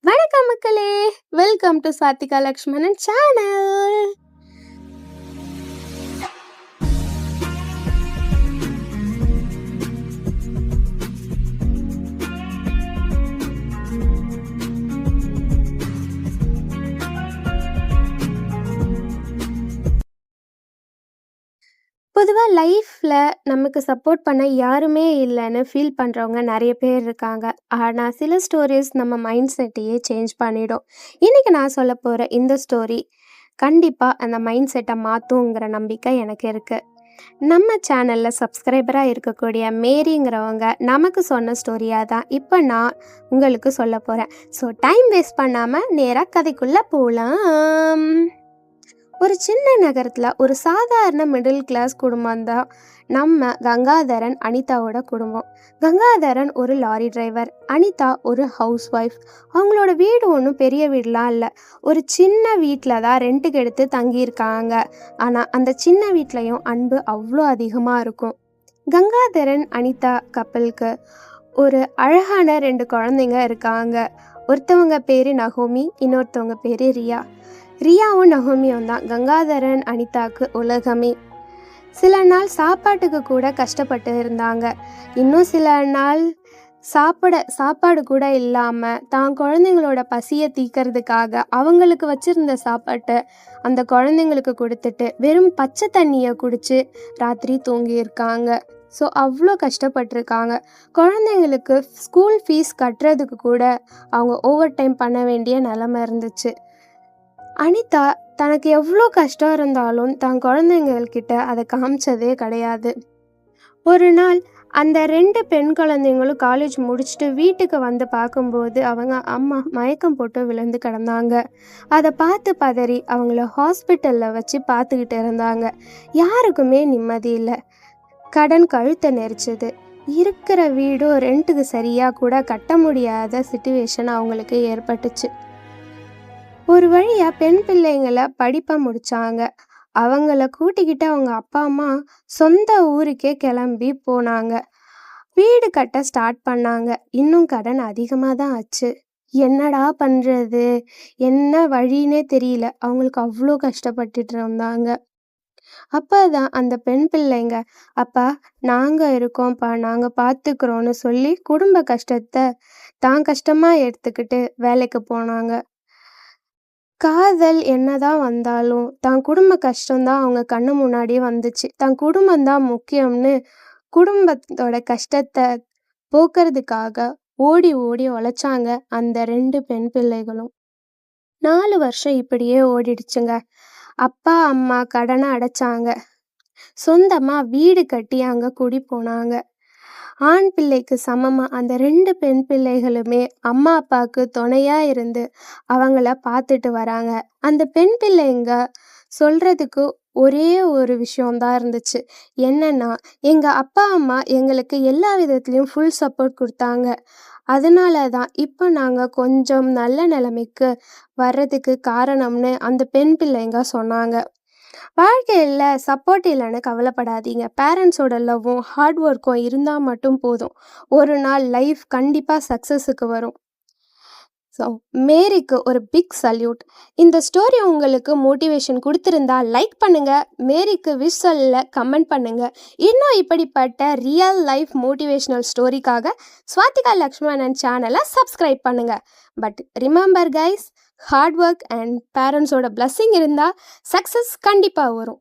வணக்கம் மக்களே, welcome to Swathika Lakshmanan channel. பொதுவாக லைஃப்பில் நமக்கு சப்போர்ட் பண்ண யாருமே இல்லைன்னு ஃபீல் பண்ணுறவங்க நிறைய பேர் இருக்காங்க. ஆனால் சில ஸ்டோரிஸ் நம்ம மைண்ட் செட்டையே சேஞ்ச் பண்ணிடும். இன்றைக்கி நான் சொல்ல போகிற இந்த ஸ்டோரி கண்டிப்பாக அந்த மைண்ட் செட்டை மாற்றுங்கிற நம்பிக்கை எனக்கு இருக்குது. நம்ம சேனலில் சப்ஸ்கிரைபராக இருக்கக்கூடிய மேரிங்கிறவங்க நமக்கு சொன்ன ஸ்டோரியாக தான் இப்போ நான் உங்களுக்கு சொல்ல போகிறேன். ஸோ டைம் வேஸ்ட் பண்ணாமல் நேராக கதைக்குள்ளே போகலாம். ஒரு சின்ன நகரத்தில் ஒரு சாதாரண மிடில் கிளாஸ் குடும்பம் தான் நம்ம கங்காதரன் அனிதாவோட குடும்பம். கங்காதரன் ஒரு லாரி டிரைவர், அனிதா ஒரு ஹவுஸ் ஒய்ஃப். அவங்களோட வீடு ஒன்றும் பெரிய வீடெலாம் இல்லை, ஒரு சின்ன வீட்டில் தான் ரெண்ட்டுக்கு எடுத்து தங்கியிருக்காங்க. ஆனால் அந்த சின்ன வீட்லேயும் அன்பு அவ்வளோ அதிகமாக இருக்கும். கங்காதரன் அனிதா கப்பலுக்கு ஒரு அழகான 2 குழந்தைங்க இருக்காங்க. ஒருத்தவங்க பேர் நகோமி, இன்னொருத்தவங்க பேர் ரியா. ரியாவும் நகோமியும் தான் கங்காதரன் அனிதாவுக்கு உலகமே. சில நாள் சாப்பாட்டுக்கு கூட கஷ்டப்பட்டு இருந்தாங்க. இன்னும் சில நாள் சாப்பாடு கூட இல்லாமல் தான் குழந்தைங்களோட பசியை தீர்க்கறதுக்காக அவங்களுக்கு வச்சுருந்த சாப்பாட்டை அந்த குழந்தைங்களுக்கு கொடுத்துட்டு வெறும் பச்சை தண்ணியை குடித்து ராத்திரி தூங்கியிருக்காங்க. ஸோ அவ்வளோ கஷ்டப்பட்டிருக்காங்க. குழந்தைங்களுக்கு ஸ்கூல் ஃபீஸ் கட்டுறதுக்கு கூட அவங்க ஓவர் டைம் பண்ண வேண்டிய நிலமை இருந்துச்சு. அனிதா தனக்கு எவ்வளோ கஷ்டம் இருந்தாலும் தான் குழந்தைங்கள்கிட்ட அதை காமிச்சதே கிடையாது. ஒரு நாள் அந்த 2 பெண் குழந்தைங்களும் காலேஜ் முடிச்சுட்டு வீட்டுக்கு வந்து பார்க்கும்போது அவங்க அம்மா மயக்கம் போட்டு விழுந்து கிடந்தாங்க. அதை பார்த்து பதறி அவங்கள ஹாஸ்பிட்டலில் வச்சு பார்த்துக்கிட்டு இருந்தாங்க. யாருக்குமே நிம்மதி இல்லை. கடன் கழுத்தை நெரிச்சது. இருக்கிற வீடும் ரெண்ட்டுக்கு சரியாக கூட கட்ட முடியாத சிச்சுவேஷன் அவங்களுக்கு ஏற்பட்டுச்சு. ஒரு வழியாக பெண் பிள்ளைங்களை படிப்பை முடித்தாங்க. அவங்கள கூட்டிக்கிட்டு அவங்க அப்பா அம்மா சொந்த ஊருக்கே கிளம்பி போனாங்க. வீடு கட்ட ஸ்டார்ட் பண்ணாங்க. இன்னும் கடன் அதிகமாக தான் ஆச்சு. என்னடா பண்ணுறது, என்ன வழின்னே தெரியல. அவங்களுக்கு அவ்வளோ கஷ்டப்பட்டுட்டு இருந்தாங்க. அப்போ தான் அந்த பெண் பிள்ளைங்க, அப்பா நாங்கள் இருக்கோம்ப்பா, நாங்கள் பார்த்துக்குறோன்னு சொல்லி குடும்ப கஷ்டத்தை தான் கஷ்டமாக எடுத்துக்கிட்டு வேலைக்கு போனாங்க. காதல் என்னதான் வந்தாலும் தான் குடும்ப கஷ்டம்தான் அவங்க கண்ணு முன்னாடியே வந்துச்சு. தான் குடும்பம்தான் முக்கியம்னு குடும்பத்தோட கஷ்டத்தை போக்குறதுக்காக ஓடி ஓடி உழைச்சாங்க அந்த 2 பெண் பிள்ளைகளும். 4 வருஷம் இப்படியே ஓடிடுச்சுங்க. அப்பா அம்மா கடனை அடைச்சாங்க. சொந்தமாக வீடு கட்டி அங்கே குடி போனாங்க. ஆண் பிள்ளைக்கு சமமாக அந்த 2 பெண் பிள்ளைகளுமே அம்மா அப்பாவுக்கு துணையாக இருந்து அவங்கள பார்த்துட்டு வராங்க. அந்த பெண் பிள்ளைங்க சொல்கிறதுக்கு ஒரே ஒரு விஷயம்தான் இருந்துச்சு. என்னன்னா, எங்கள் அப்பா அம்மா எங்களுக்கு எல்லா விதத்துலேயும் ஃபுல் சப்போர்ட் கொடுத்தாங்க. அதனால தான் இப்போ நாங்கள் கொஞ்சம் நல்ல நிலைமைக்கு வர்றதுக்கு காரணம்னு அந்த பெண் பிள்ளைங்க சொன்னாங்க. வாழ்க்கையில் சப்போர்ட் இல்லைன்னு கவலைப்படாதீங்க. பேரண்ட்ஸோட லவ்வும் ஹார்ட் ஒர்க்கும் இருந்தால் மட்டும் போதும். ஒரு நாள் லைஃப் கண்டிப்பாக சக்ஸஸுக்கு வரும். ஸோ மேரிக்கு ஒரு பிக் சல்யூட். இந்த ஸ்டோரி உங்களுக்கு மோட்டிவேஷன் கொடுத்துருந்தா லைக் பண்ணுங்கள். மேரிக்கு விஷ் சொல்ல கமெண்ட் பண்ணுங்கள். இன்னும் இப்படிப்பட்ட ரியல் லைஃப் மோட்டிவேஷ்னல் ஸ்டோரிக்காக ஸ்வாதிகா லக்ஷ்மணன் சேனலை சப்ஸ்கிரைப் பண்ணுங்கள். But remember guys, hard work and பேரண்ட்ஸோட பிளஸ்ஸிங் இருந்தால் சக்ஸஸ் கண்டிப்பாக வரும்.